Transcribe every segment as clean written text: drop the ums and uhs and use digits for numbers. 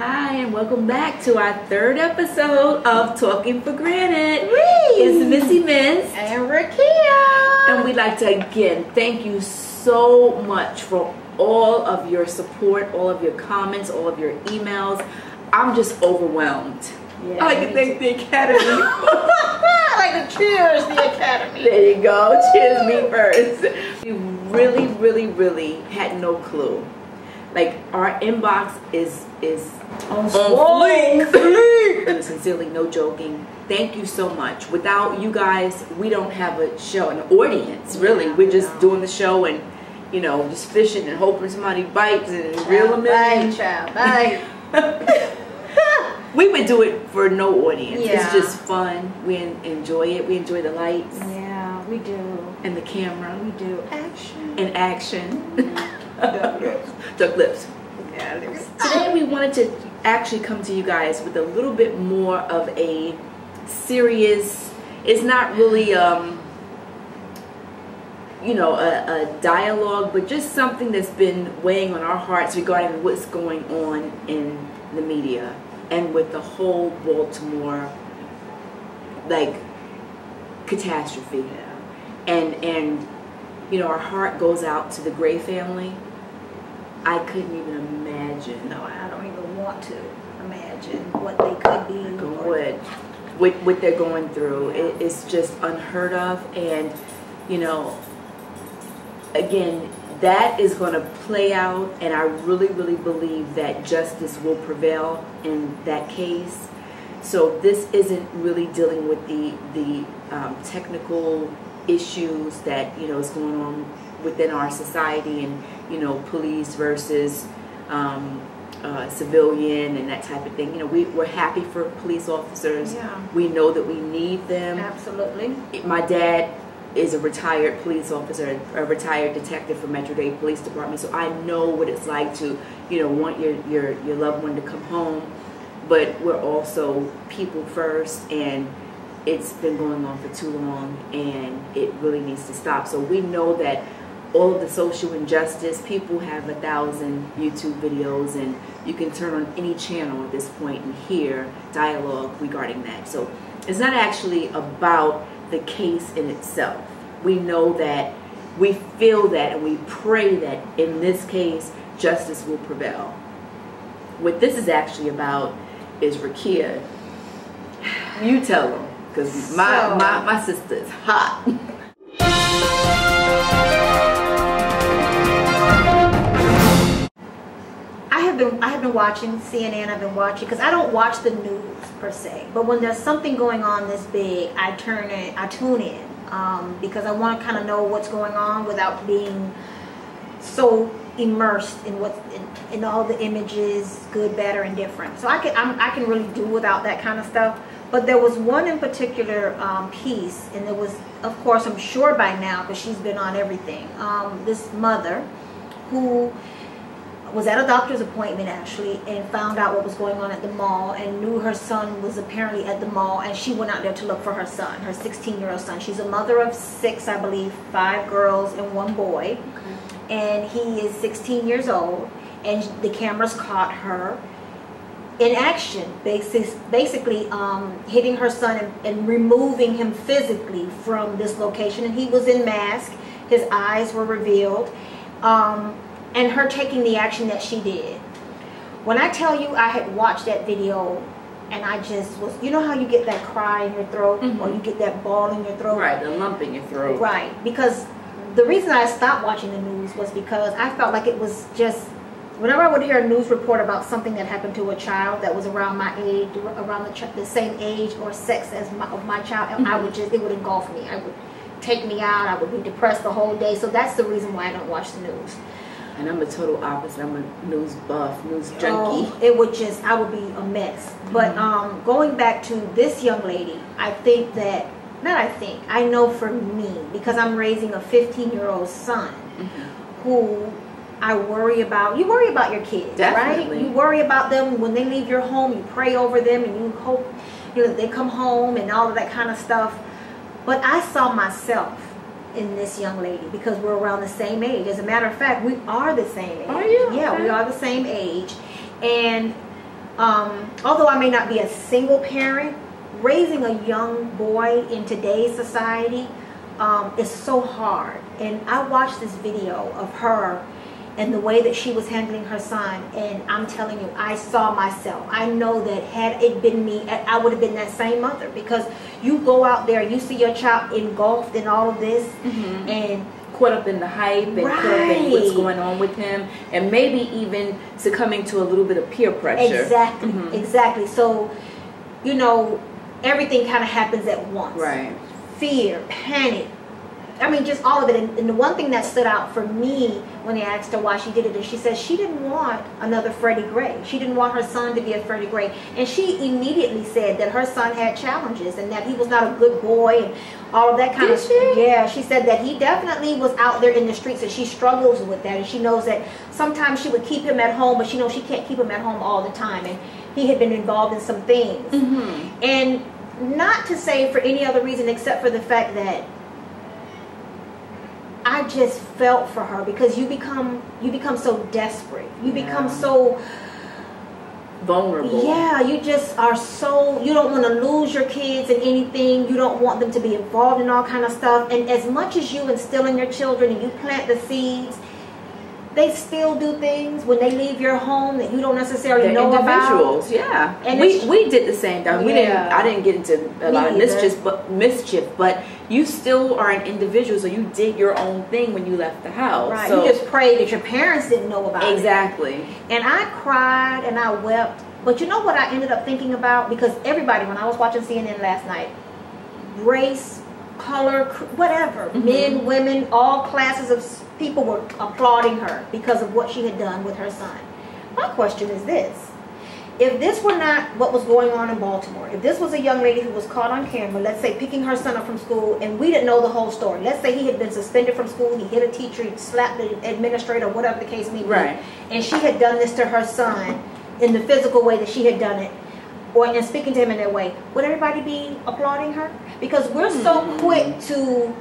Hi, and welcome back to our third episode of Talking for Granite. It's Missy Miss and Rakia. And we'd like to again thank you so much for all of your support, all of your comments, all of your emails. I'm just overwhelmed. Yeah, I like to thank the Academy. I like to cheers the Academy. There you go. Cheers me first. We really had no clue. Like, our inbox is on fleek. And sincerely, no joking. Thank you so much. Without you guys, we don't have a show, an audience, really. Yeah, we're just doing the show and, you know, just fishing and hoping somebody bites and reel them in. Bye. We would do it for no audience. Yeah. It's just fun. We enjoy it. We enjoy the lights. Yeah, we do. And the camera. We do. Action. And action. Duck lips. Duck lips. Yeah, lips. Today we wanted to actually come to you guys with a little bit more of a serious, it's not really you know, a dialogue, but just something that's been weighing on our hearts regarding what's going on in the media and with the whole Baltimore like catastrophe. Yeah. And you know, our heart goes out to the Gray family. I couldn't even imagine. No, I don't even want to imagine what they could be. What they're going through. It's just unheard of. And, you know, again, that is going to play out. And I really believe that justice will prevail in that case. So this isn't really dealing with the technical issues that, you know, is going on within our society, and, you know, police versus civilian and that type of thing. You know, we're happy for police officers. Yeah. We know that we need them. Absolutely. My dad is a retired police officer, a retired detective for Metro-Dade Police Department, so I know what it's like to, you know, want your loved one to come home. But we're also people first, and it's been going on for too long, and it really needs to stop. So we know that all of the social injustice, people have 1,000 YouTube videos, and you can turn on any channel at this point and hear dialogue regarding that. So it's not actually about the case in itself. We know that, we feel that, and we pray that in this case, justice will prevail. What this is actually about is Rakia. You tell them, because my sister is hot. I have been watching CNN. I've been watching, because I don't watch the news per se, but when there's something going on this big, I tune in because I want to kind of know what's going on without being so immersed in in all the images, good, bad, or indifferent. So I can really do without that kind of stuff. But there was one in particular piece, and it was, of course, I'm sure by now, because she's been on everything. This mother who was at a doctor's appointment actually, and found out what was going on at the mall, and knew her son was apparently at the mall, and she went out there to look for her son, her 16-year-old son. She's a mother of 6, I believe, 5 girls and 1 boy. Okay. And he is 16 years old, and the cameras caught her in action, basically hitting her son and removing him physically from this location. And he was in mask, his eyes were revealed, and her taking the action that she did. When I tell you, I had watched that video, and I just was, you know how you get that cry in your throat, or you get that ball in your throat? Right, the lump in your throat. Right, because the reason I stopped watching the news was because I felt like it was just, whenever I would hear a news report about something that happened to a child that was around my age, around the same age or sex as my child, I would just, it would engulf me. It would take me out. I would be depressed the whole day. So that's the reason why I don't watch the news. And I'm the total opposite. I'm a news buff, news junkie. Oh, it would just, I would be a mess. But going back to this young lady, I think that, I know for me, because I'm raising a 15-year-old son who I worry about. You worry about your kids, Definitely. right? You worry about them when they leave your home. You pray over them, and you hope, you know, that they come home and all of that kind of stuff. But I saw myself in this young lady because we're around the same age. As a matter of fact, we are the same age. Are you? Yeah, okay. We are the same age. And Although I may not be a single parent, raising a young boy in today's society is so hard. And I watched this video of her and the way that she was handling her son, and I'm telling you, I saw myself. I know that had it been me, I would have been that same mother, because you go out there, you see your child engulfed in all of this, and caught up in the hype and caught up in what's going on with him, and maybe even succumbing to a little bit of peer pressure. Exactly, exactly. So, you know, everything kind of happens at once. Right. Fear, panic. I mean, just all of it. And the one thing that stood out for me when they asked her why she did it is she said she didn't want another Freddie Gray. She didn't want her son to be a Freddie Gray. And she immediately said that her son had challenges and that he was not a good boy and all of that kind of stuff. Yeah, she said that he definitely was out there in the streets and she struggles with that. And she knows that sometimes she would keep him at home, but she knows she can't keep him at home all the time. And he had been involved in some things. And not to say for any other reason except for the fact that I just felt for her, because you become so desperate. You become so vulnerable. Yeah, you just are so, you don't want to lose your kids in anything. You don't want them to be involved in all kind of stuff. And as much as you instill in your children and you plant the seeds, they still do things when they leave your home that you don't necessarily know individuals, about. Yeah, and we did the same thing. We didn't. I didn't get into a lot of mischief, but you still are an individual, so you did your own thing when you left the house. Right. So, you just prayed that your parents didn't know about it. Exactly. And I cried and I wept. But you know what I ended up thinking about? Because everybody, when I was watching CNN last night, race, color, whatever, men, women, all classes of people were applauding her because of what she had done with her son. My question is this: if this were not what was going on in Baltimore, if this was a young lady who was caught on camera, let's say picking her son up from school, and we didn't know the whole story. Let's say he had been suspended from school, he hit a teacher, he slapped the administrator, whatever the case may be, and she had done this to her son in the physical way that she had done it, and speaking to him in that way, would everybody be applauding her? Because we're so quick to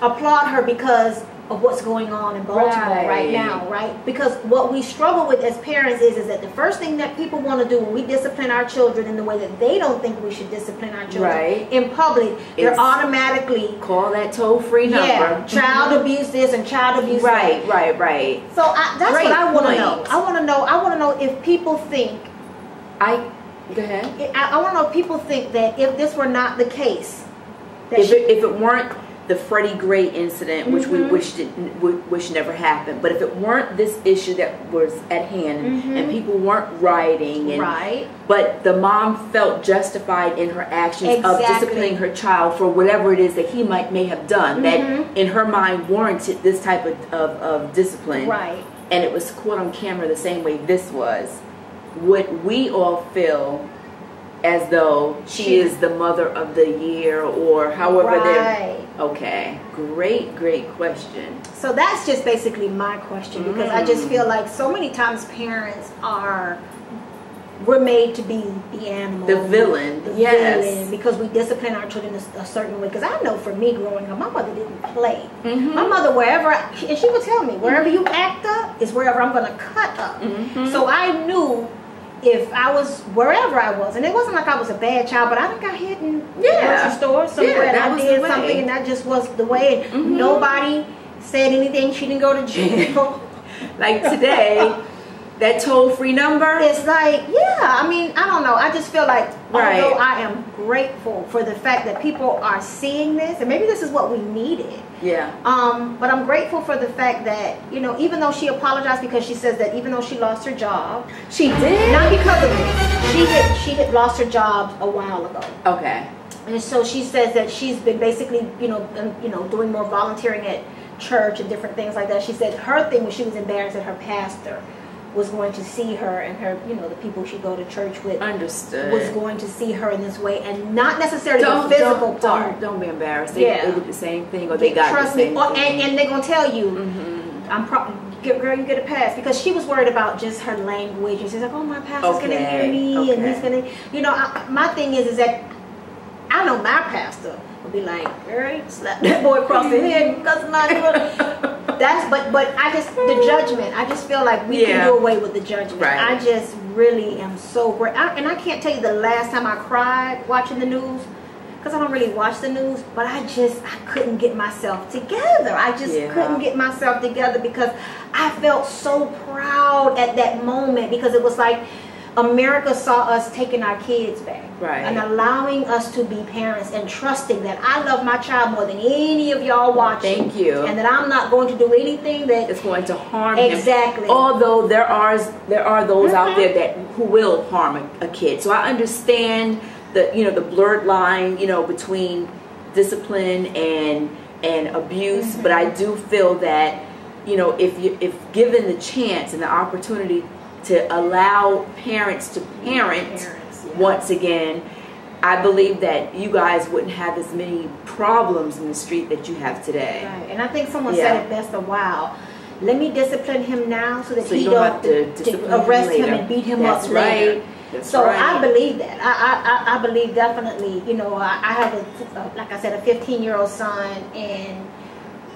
applaud her because of what's going on in Baltimore right now, right? Because what we struggle with as parents is that the first thing that people want to do when we discipline our children in the way that they don't think we should discipline our children in public, they're automatically call that toll-free number. Yeah, child abuse this and child abuse that. Right. So that's what I want to know. I want to know if people think. Go ahead. I want to know if people think that if this were not the case, that if it weren't the Freddie Gray incident, which we wish never happened, but if it weren't this issue that was at hand and people weren't rioting, and, but the mom felt justified in her actions of disciplining her child for whatever it is that he may have done that in her mind warranted this type of discipline, and it was caught on camera the same way this was, would we all feel as though she is the mother of the year, or however they're... Okay, great question. So that's just basically my question, because I just feel like so many times parents we're made to be the animal, the villain, villain, because we discipline our children a certain way. Because I know for me growing up, my mother didn't play. My mother, and she would tell me, wherever you act up is wherever I'm going to cut up. So I knew if I was wherever I was, and it wasn't like I was a bad child, but I got hit in the grocery store somewhere, and I did something, and that just was the way. And nobody said anything. She didn't go to jail. Like today, that toll-free number. It's like, I mean, I don't know. I just feel like, although I am grateful for the fact that people are seeing this, and maybe this is what we needed. But I'm grateful for the fact that, you know, even though she apologized, because she says that even though she lost her job, she did, not because of this. She had lost her job a while ago. Okay. And so she says that she's been basically, you know, doing more volunteering at church and different things like that. She said her thing was she was embarrassed that her pastor was going to see her, and her, you know, the people she go to church with, was going to see her in this way, and not necessarily the physical part. Don't be embarrassed. They did the same thing, or they got the same thing. And they're going to tell you, girl, you get a pass, because she was worried about just her language, and she's like, oh, my pastor's going to hear me, and he's going to, you know, my thing is that I know my pastor will be like, girl, slap that boy across the head because not that's but I just the judgment. I just feel like we can do away with the judgment. Right. I just really am so great, and I can't tell you the last time I cried watching the news, because I don't really watch the news, but I couldn't get myself together. I just couldn't get myself together because I felt so proud at that moment, because it was like America saw us taking our kids back. Right. And allowing us to be parents and trusting that I love my child more than any of y'all watching. Thank you. And that I'm not going to do anything that is going to harm him. Exactly. Although there are those out there who will harm a kid. So I understand the blurred line, between discipline and abuse, but I do feel that, if given the chance and the opportunity to allow parents to parent once again, I believe that you guys wouldn't have as many problems in the street that you have today. Right. And I think someone said it best a while. Let me discipline him now so that he don't have to arrest him and beat him up later. So I believe that. I believe definitely, I have like I said, a 15-year-old son, and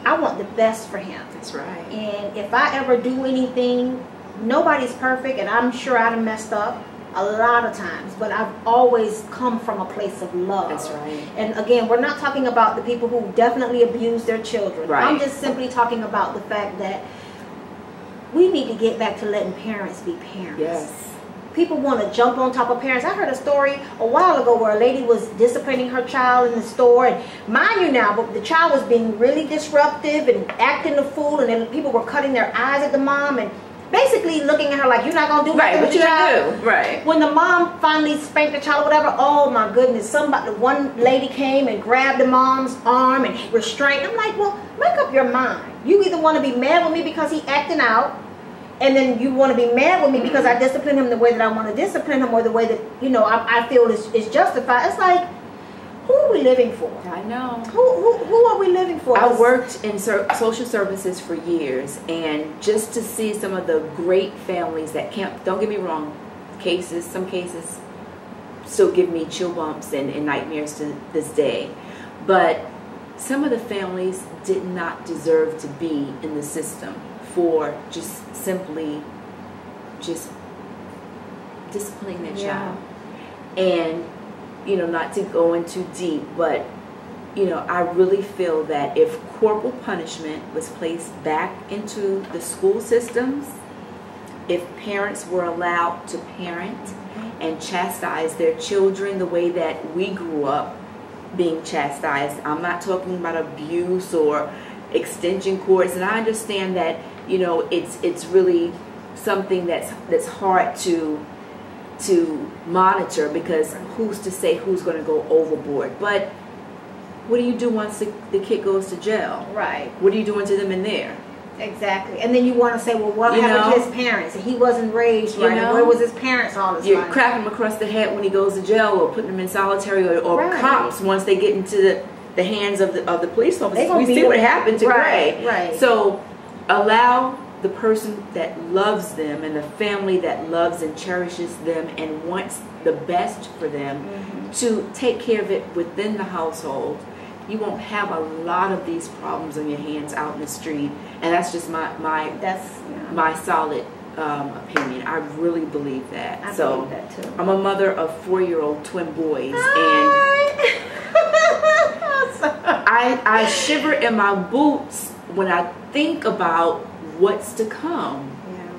I want the best for him. That's right. And if I ever do anything, nobody's perfect, and I'm sure I'd have messed up a lot of times, but I've always come from a place of love. That's right. And again, we're not talking about the people who definitely abuse their children. Right. I'm just simply talking about the fact that we need to get back to letting parents be parents. Yes. People want to jump on top of parents. I heard a story a while ago where a lady was disciplining her child in the store, and mind you now, but the child was being really disruptive and acting a fool, and then people were cutting their eyes at the mom and basically looking at her like, you're not going to do nothing with your child. Do? Right. When the mom finally spanked the child or whatever, oh my goodness, one lady came and grabbed the mom's arm and restrained. I'm like, well, make up your mind. You either want to be mad with me because he acting out, and then you want to be mad with me because I discipline him the way that I want to discipline him, or the way that, I feel is justified. It's like, who are we living for? I know. Who are we living for? I worked in social services for years, and just to see some of the great families that don't get me wrong, some cases still give me chill bumps and nightmares to this day. But some of the families did not deserve to be in the system for just simply disciplining their child. And not to go in too deep, but I really feel that if corporal punishment was placed back into the school systems, if parents were allowed to parent and chastise their children the way that we grew up being chastised. I'm not talking about abuse or extension cords, and I understand that it's really something that's hard to monitor, because who's to say who's going to go overboard. But what do you do once the kid goes to jail? Right. What are you doing to them in there? Exactly. And then you want to say, well, what happened to his parents? He wasn't raised right. Where was his parents all this time? You're cracking him across the head when he goes to jail, or putting him in solitary, or right. Cops, once they get into the hands of the police officers. We see what happened to Gray. Right. So allow the person that loves them and the family that loves and cherishes them and wants the best for them to take care of it within the household. You won't have a lot of these problems on your hands out in the street, and that's just my solid opinion. I really believe that. I believe that too. I'm a mother of 4-year-old twin boys, Hi. and I shiver in my boots when I think about what's to come. Yeah.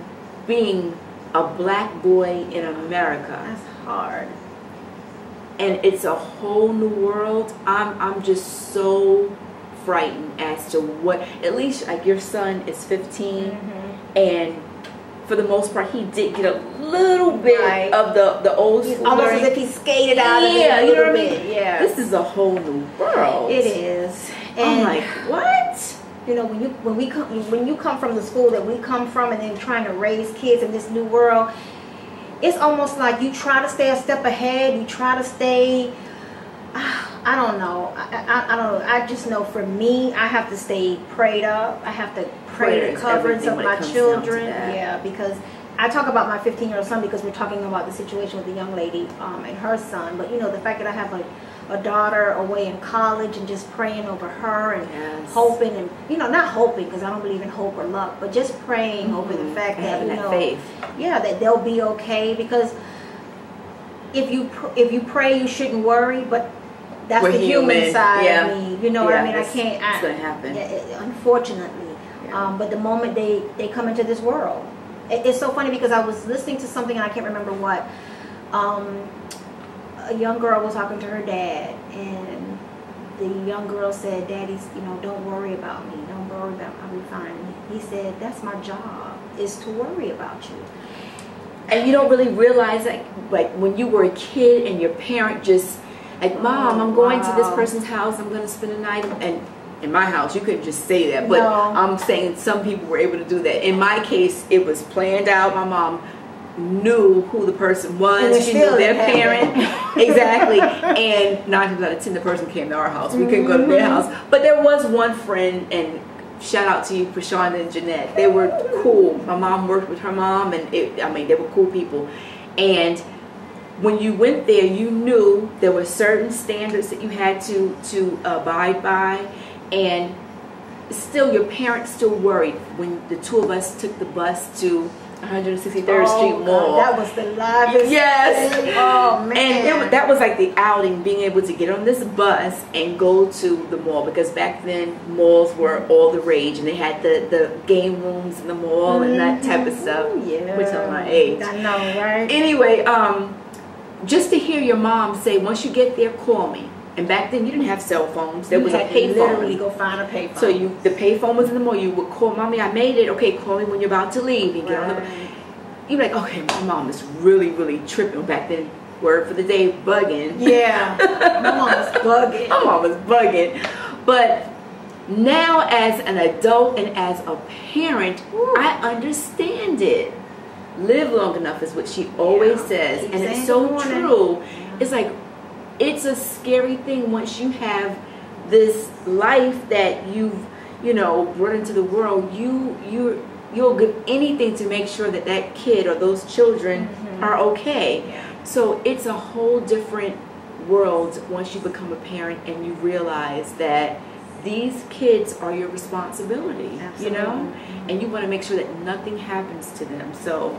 Being a black boy in America. That's hard. And it's a whole new world. I'm just so frightened as to what, at least like your son is 15, and for the most part he did get a little bit of the old school almost learning. As if he skated out of it a little bit. Yeah. This is a whole new world. It is. And I'm like, what? When you come from the school that we come from, and then trying to raise kids in this new world, it's almost like you try to stay a step ahead. You try to stay, I don't know. I don't know. I just know for me, I have to stay prayed up. I have to pray the coverings of my children. Yeah, because I talk about my 15-year-old son because we're talking about the situation with the young lady and her son. But, you know, the fact that I have a daughter away in college and just praying over her and hoping and, you know, not hoping because I don't believe in hope or luck, but just praying over the fact that, you know, faith. Yeah, that they'll be okay. Because if you pray, you shouldn't worry, but that's the human side of me. You know what I mean? I can't. It's going to happen. Unfortunately. But the moment they come into this world, it's so funny because I was listening to something and I can't remember what. A young girl was talking to her dad, and the young girl said, "Daddy's, you know, don't worry about me. Don't worry about me. I'll be fine." And he said, "That's my job, is to worry about you." And you don't really realize that, like when you were a kid and your parent just, like, "Mom, I'm going to this person's house. I'm going to spend the night." And in my house, you couldn't just say that. But I'm saying some people were able to do that. In my case, it was planned out. My mom knew who the person was. She knew their parent. Exactly. And 9 times out of 10, the person came to our house. We couldn't go to their house. But there was one friend, and shout out to you, Prashonda and Jeanette. They were cool. My mom worked with her mom, and I mean, they were cool people. And when you went there, you knew there were certain standards that you had to abide by. And still, your parents still worried when the two of us took the bus to 163rd Street Mall. That was the livest. Yes. Thing. Oh man. And that was like the outing, being able to get on this bus and go to the mall, because back then malls were all the rage, and they had the game rooms in the mall and that type of stuff. Yeah. Which is my age. I know, right? Anyway, just to hear your mom say, "Once you get there, call me." And back then, you didn't have cell phones. There was a payphone. Literally go find a payphone. So the payphone was in the mall. You would call, "Mommy, I made it." "Okay, call me when you're about to leave." You get on the. You're like, "Okay, my mom is really, really tripping." Back then, word for the day, bugging. Yeah, my mom was bugging. My mom was bugging. But now, as an adult and as a parent, I understand it. Live long enough is what she always says, and it's so true. It's like, it's a scary thing once you have this life that you've, you know, brought into the world. You'll give anything to make sure that that kid or those children are okay. So it's a whole different world once you become a parent and you realize that these kids are your responsibility. Absolutely. You know, and you want to make sure that nothing happens to them. So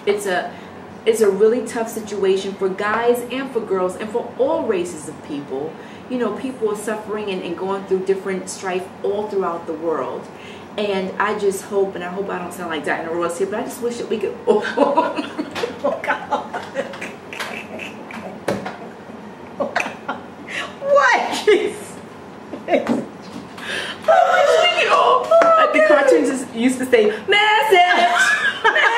it's a really tough situation for guys and for girls and for all races of people. You know, people are suffering and going through different strife all throughout the world. And I just hope, and I hope I don't sound like Diana Ross here, but I just wish that we could all... Oh, God. What? I wish we could all... Like the cartoons used to say, "Message! Message!"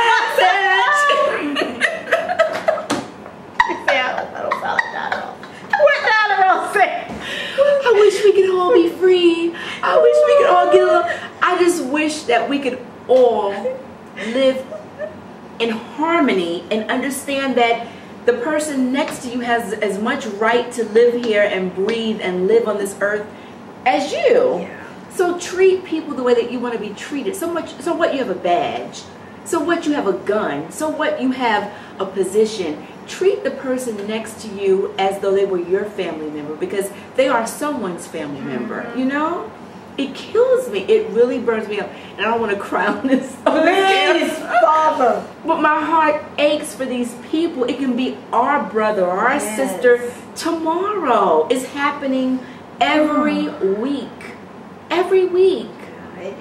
I wish we could all be free. I wish we could all get along. I just wish that we could all live in harmony and understand that the person next to you has as much right to live here and breathe and live on this earth as you. Yeah. So treat people the way that you want to be treated. So what, you have a badge. So what, you have a gun. So what, you have a position. Treat the person next to you as though they were your family member, because they are someone's family member, you know? It kills me. It really burns me up. And I don't want to cry on this. Please, Father. But my heart aches for these people. It can be our brother or our sister tomorrow. It's happening every week. Every week.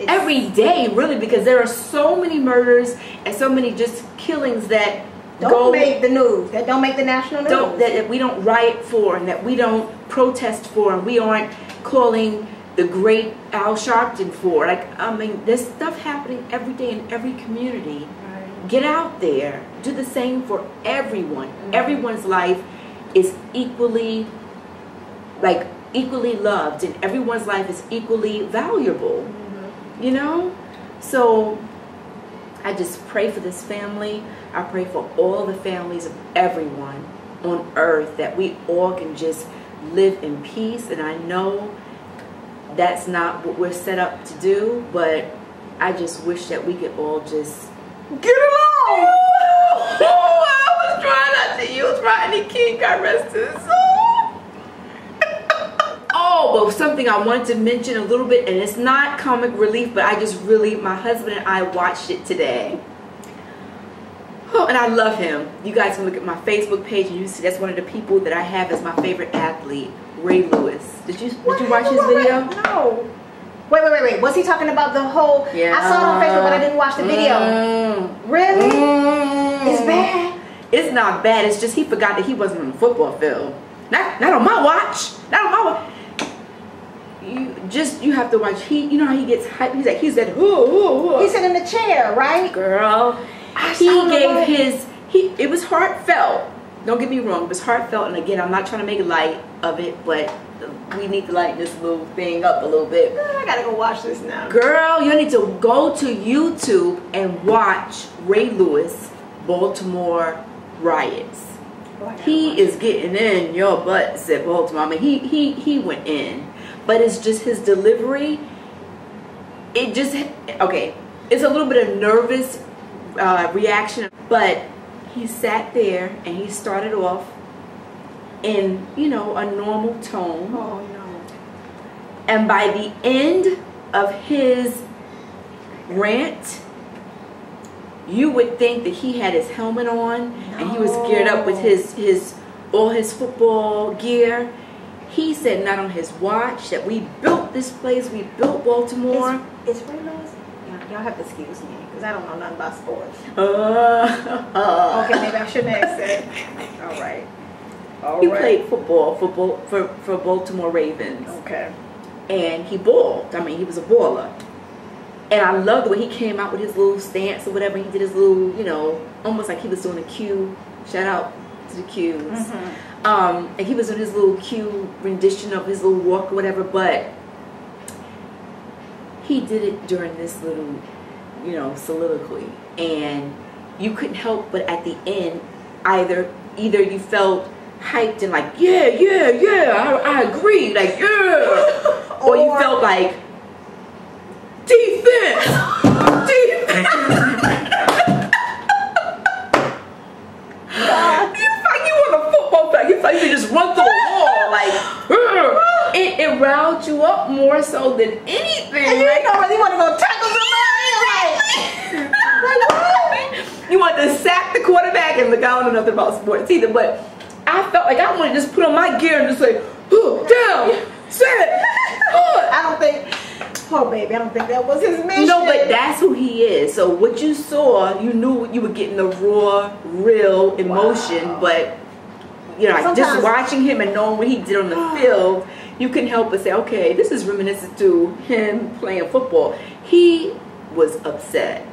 Every day, really, because there are so many murders and so many just killings that don't make the news, that don't make the national news, that we don't riot for, and that we don't protest for, and we aren't calling the great Al Sharpton for. Like, I mean, there's stuff happening every day in every community. Right. Get out there, do the same for everyone. Everyone's life is equally loved, and everyone's life is equally valuable. You know, so I just pray for this family. I pray for all the families of everyone on earth, that we all can just live in peace. And I know that's not what we're set up to do, but I just wish that we could all just get along. I was trying not to use Rodney King. God rest his soul. Oh, but something I wanted to mention a little bit, and it's not comic relief, but I just really, my husband and I watched it today. Oh, and I love him. You guys can look at my Facebook page and you see that's one of the people that I have as my favorite athlete, Ray Lewis. Did you watch his video? No. Wait. Was he talking about the whole? Yeah. I saw it on Facebook, but I didn't watch the video. Really? It's bad. It's not bad. It's just he forgot that he wasn't on the football field. Not on my watch. Not on my watch. You have to watch. You know how he gets hyped. He's like, oh. He's sitting in the chair, right? Girl. It was heartfelt. Don't get me wrong, it was heartfelt. And again, I'm not trying to make light of it, but we need to lighten this little thing up a little bit. I gotta go watch this now. Girl, you need to go to YouTube and watch Ray Lewis, Baltimore Riots. He is getting in your butt, said Baltimore. I mean, he went in. But it's just his delivery. Okay, it's a little bit of nervous reaction, but he sat there and he started off in, a normal tone. Oh no. And by the end of his rant, you would think that he had his helmet on and he was geared up with all his football gear. He said not on his watch that we built this place, we built Baltimore. It's Ray Lewis? Y'all have to excuse me because I don't know nothing about sports. Okay, maybe I shouldn't have said. All right. He played football for Baltimore Ravens. Okay. And he balled. I mean, he was a baller. And I love the way he came out with his little stance or whatever. He did his little, almost like he was doing a cue. Shout out to the cues. Mm-hmm. And he was in his little cue rendition of his little walk or whatever, but he did it during this little, soliloquy. And you couldn't help but at the end, either you felt hyped and like, yeah, I agree, like, yeah. Or you felt like, defense. You felt you could just run through a wall, like, it riled you up more so than anything. And you don't really want to go tackle somebody, like what? You want to sack the quarterback, and look, I don't know nothing about sports either, but I felt like I wanted to just put on my gear and just say, down, set, I don't think. Oh, baby, I don't think that was his mission. No, but that's who he is. So what you saw, you knew you were getting the raw, real emotion. Wow. But, just watching him and knowing what he did on the field, you couldn't help but say, okay, this is reminiscent to him playing football. He was upset.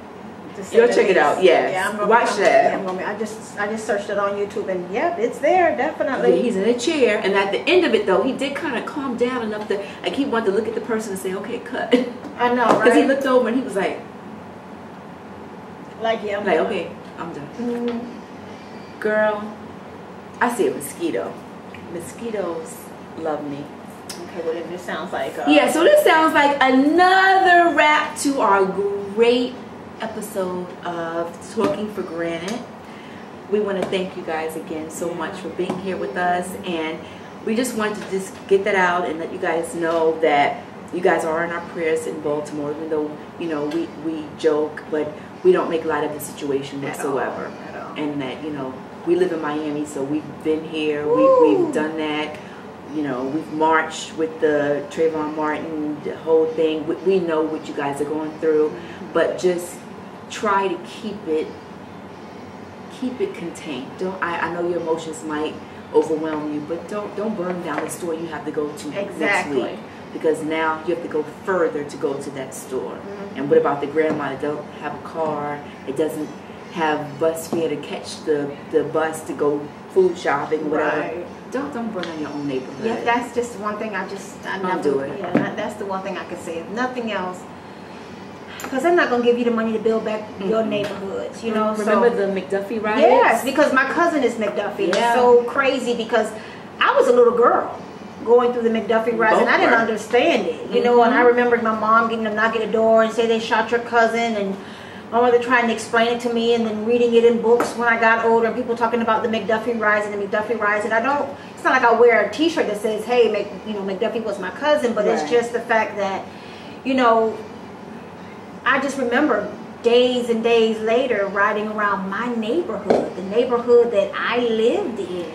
You'll check it out. Yes. Yeah, watch that. Yeah, I just searched it on YouTube and yep, it's there definitely. Yeah, he's in a chair, and at the end of it though, he did kind of calm down enough to like he wanted to look at the person and say, "Okay, cut." I know, right? Because he looked over and he was like, yeah, okay, I'm done. Mm-hmm. Girl, I see a mosquito. Mosquitoes love me. Okay, well then this sounds like yeah. So this sounds like another wrap to our great episode of Talking for Granite. We want to thank you guys again so much for being here with us, and we just wanted to just get that out and let you guys know that you guys are in our prayers in Baltimore, even though we joke, but we don't make light of the situation whatsoever. At all. And that we live in Miami, so we've been here. We've done that. We've marched with the Trayvon Martin, the whole thing. We know what you guys are going through, but just try to keep it contained. I know your emotions might overwhelm you, but don't burn down the store you have to go to next week, because now you have to go further to go to that store. Mm-hmm. And what about the grandma that don't have a car? It doesn't have bus fare to catch the bus to go food shopping, whatever. Right. Don't burn down your own neighborhood. Yeah, that's just one thing I don't never do it. Yeah, that's the one thing I could say. If nothing else. Because I'm not going to give you the money to build back your neighborhoods, Remember the McDuffie riots? Yes, because my cousin is McDuffie. Yeah. It's so crazy because I was a little girl going through the McDuffie riots and I didn't understand it, and I remember my mom getting a knock at the door and say they shot your cousin and my mother trying to explain it to me, and then reading it in books when I got older, and people talking about the McDuffie Rising, the McDuffie Rising. It's not like I wear a t-shirt that says, hey, McDuffie was my cousin, but it's just the fact that, I just remember days and days later riding around my neighborhood, the neighborhood that I lived in,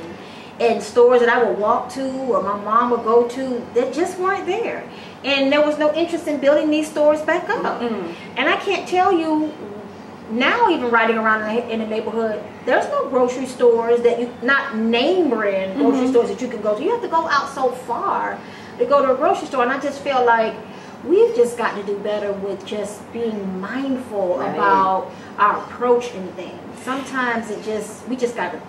and stores that I would walk to or my mom would go to that just weren't there. And there was no interest in building these stores back up. And I can't tell you now, even riding around in the neighborhood, there's no grocery stores not name brand grocery stores that you can go to. You have to go out so far to go to a grocery store. And I just feel like we've just got to do better with just being mindful about our approach in things. Sometimes we just got to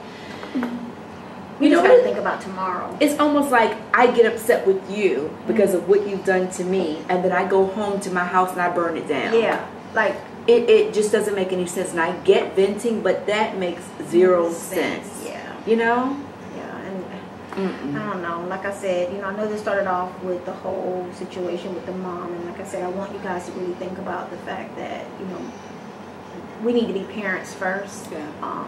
think about tomorrow. It's almost like I get upset with you because of what you've done to me, and then I go home to my house and I burn it down. Yeah, like it just doesn't make any sense. And I get venting, but that makes zero sense. Yeah, Yeah, and I don't know. Like I said, I know this started off with the whole situation with the mom, and like I said, I want you guys to really think about the fact that we need to be parents first. Yeah.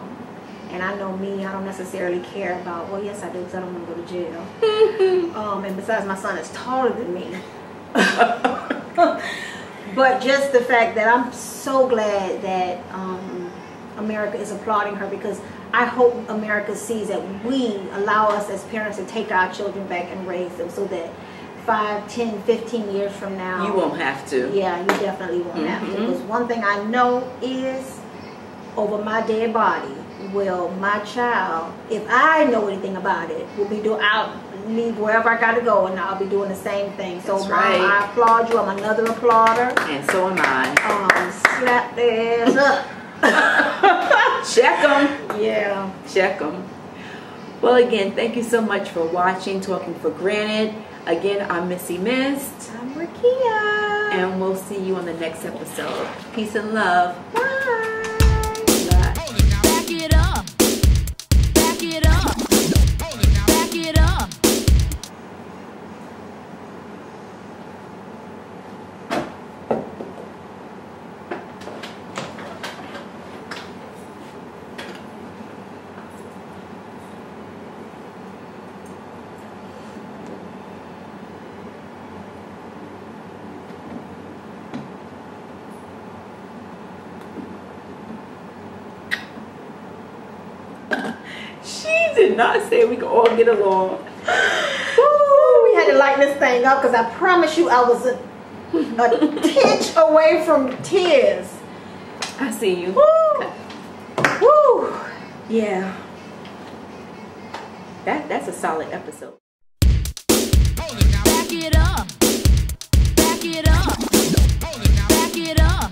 And I know me, I don't necessarily care about, well, yes I do, because I don't want to go to jail. And besides, my son is taller than me. But just the fact that I'm so glad that America is applauding her, because I hope America sees that we allow us as parents to take our children back and raise them, so that 5, 10, 15 years from now, you won't have to. Yeah, you definitely won't have to. Because one thing I know is, over my dead body, will my child, if I know anything about it, I'll leave wherever I gotta go, and I'll be doing the same thing. So Mom, I applaud you. I'm another applauder. And so am I. Slap their ass up. Check them. Yeah. Check them. Well, again, thank you so much for watching Talking for Granite. Again, I'm Missy Mist. I'm Rakia. And we'll see you on the next episode. Peace and love. Bye. Back it up. Back it up. Back it up. She did not say we could all get along. Woo, we had to lighten this thing up, because I promise you I was a tinge away from tears. I see you. Woo. Woo. Yeah. That's a solid episode. Back it up. Back it up. Back it up.